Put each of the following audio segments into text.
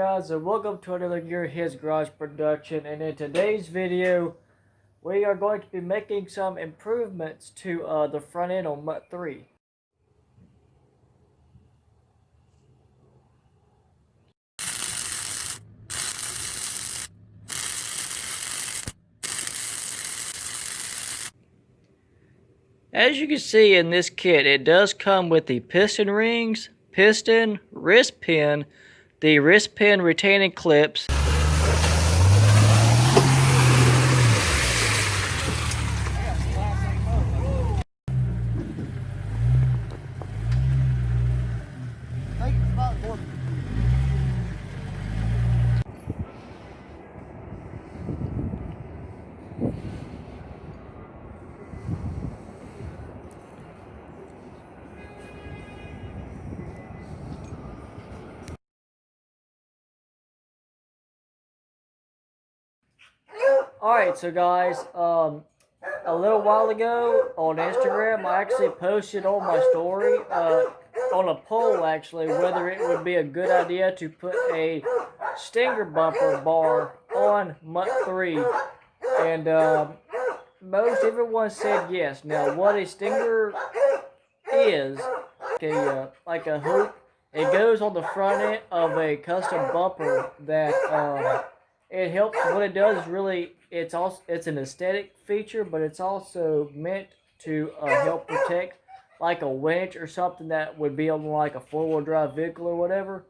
guys, and welcome to another Gear His Garage production. And in today's video, we are going to be making some improvements to the front end on MUT 3. As you can see in this kit, it does come with the piston rings, piston, wrist pin, the wrist pin retaining clips, Alright, so guys, a little while ago on Instagram, I actually posted on my story, on a poll actually, whether it would be a good idea to put a stinger bumper bar on MUT 3, and most everyone said yes. Now, what a stinger is, like a hoop, it goes on the front end of a custom bumper that it helps. What it does is really, it's an aesthetic feature, but it's also meant to help protect like a winch or something that would be on like a four-wheel drive vehicle or whatever.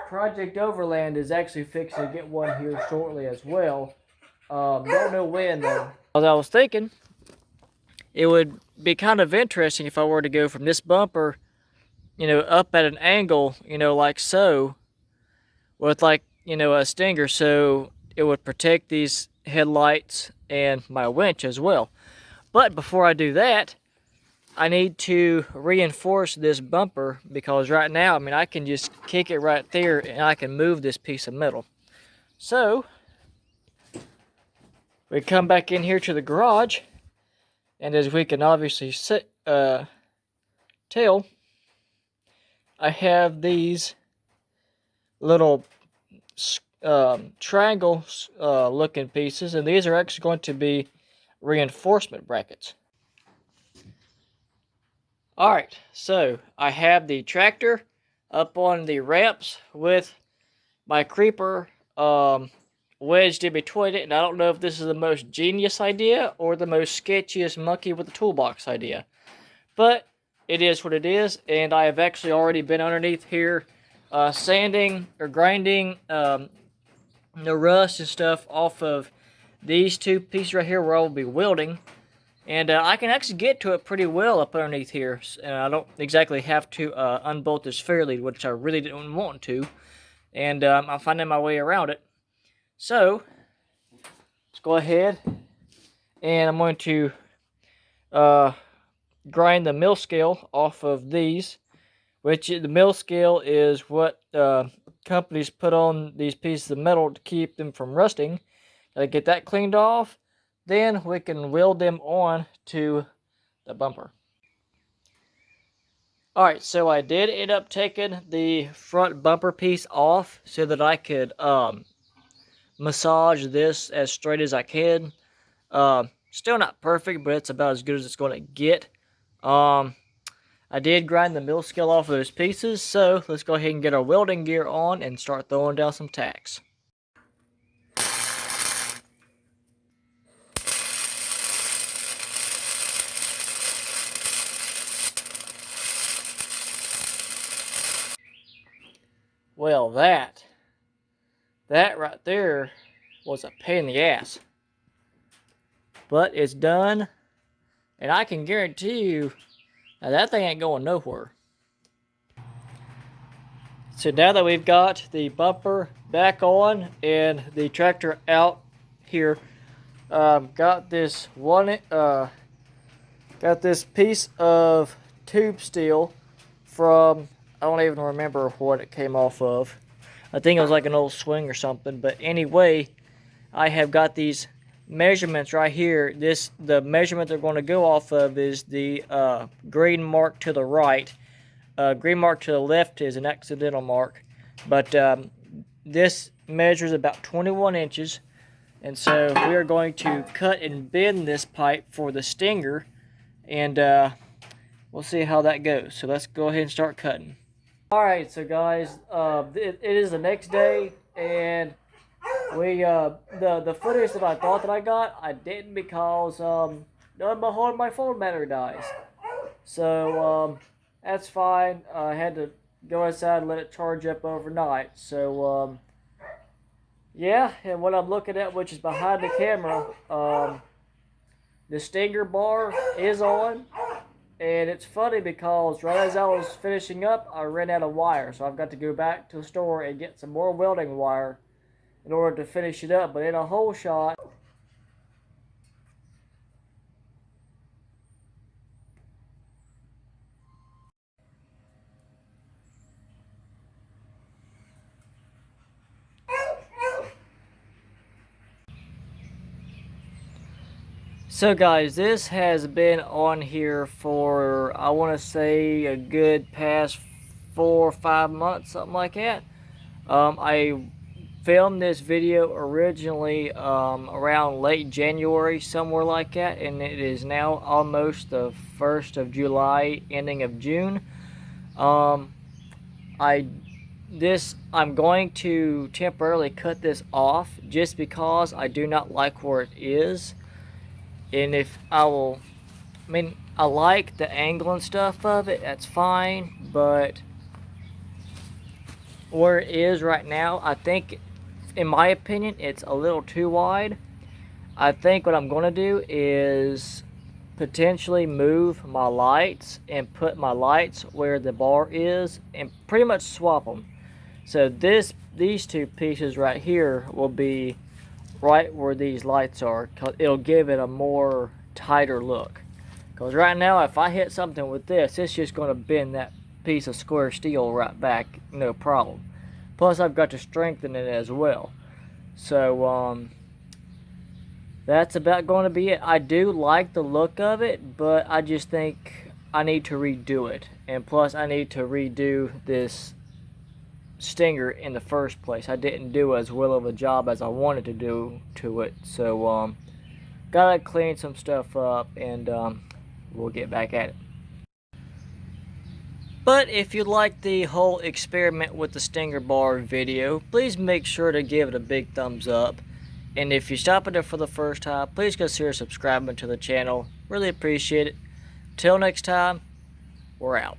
Project Overland is actually fixing to get one here shortly as well. Don't know when though. As I was thinking, it would be kind of interesting if I were to go from this bumper, up at an angle, like so, with like, a stinger, so it would protect these headlights and my winch as well. But before I do that, I need to reinforce this bumper, because right now, I can just kick it right there and I can move this piece of metal. So, we come back in here to the garage, and as we can obviously tell, I have these little triangle looking pieces, and these are actually going to be reinforcement brackets. Alright, so I have the tractor up on the ramps with my creeper wedged in between it, and I don't know if this is the most genius idea or the most sketchiest monkey with the toolbox idea, but it is what it is. And I have actually already been underneath here sanding or grinding the rust and stuff off of these two pieces right here where I will be welding. And I can actually get to it pretty well up underneath here. And I don't exactly have to unbolt this fair lead, which I really didn't want to. And I'm finding my way around it. So, let's go ahead. And I'm going to grind the mill scale off of these. Which the mill scale is what companies put on these pieces of metal to keep them from rusting. Gotta get that cleaned off. Then we can weld them on to the bumper. Alright, so I did end up taking the front bumper piece off so that I could massage this as straight as I can. Still not perfect, but it's about as good as it's going to get. I did grind the mill scale off of those pieces, so let's go ahead and get our welding gear on and start throwing down some tacks. Well, that right there was a pain in the ass. But it's done, and I can guarantee you, now that thing ain't going nowhere. So now that we've got the bumper back on and the tractor out here, got this piece of tube steel from, I don't even remember what it came off of. I think it was like an old swing or something. But anyway, I have got these measurements right here. The measurement they're going to go off of is the green mark to the right. Green mark to the left is an accidental mark. But this measures about 21 inches. And so we are going to cut and bend this pipe for the stinger, and we'll see how that goes. So let's go ahead and start cutting. All right, so guys, it is the next day, and we the footage that I thought that I got, I didn't, because my phone battery dies. So that's fine. I had to go inside and let it charge up overnight. So yeah, and what I'm looking at, which is behind the camera, the stinger bar is on. And it's funny because right as I was finishing up, I ran out of wire. So I've got to go back to the store and get some more welding wire in order to finish it up. But in a whole shot, so guys, this has been on here for, I want to say, a good past 4 or 5 months, something like that. I filmed this video originally around late January, somewhere like that, and it is now almost the 1st of July, ending of June. I'm going to temporarily cut this off just because I do not like where it is. And if I will, I mean, I like the angle and stuff of it, that's fine, but where it is right now, I think, in my opinion, it's a little too wide. I think what I'm going to do is potentially move my lights and put my lights where the bar is and pretty much swap them. So these two pieces right here will be right where these lights are, because it'll give it a more tighter look. Because right now, if I hit something with this, it's just going to bend that piece of square steel right back, no problem. Plus, I've got to strengthen it as well. So that's about going to be it. I do like the look of it, but I just think I need to redo it. And plus, I need to redo this stinger in the first place. I didn't do as well of a job as I wanted to do to it. So gotta clean some stuff up, and we'll get back at it. But if you like the whole experiment with the stinger bar video, please make sure to give it a big thumbs up. And if you're stopping there for the first time, please consider subscribing to the channel. Really appreciate it. Till next time, we're out.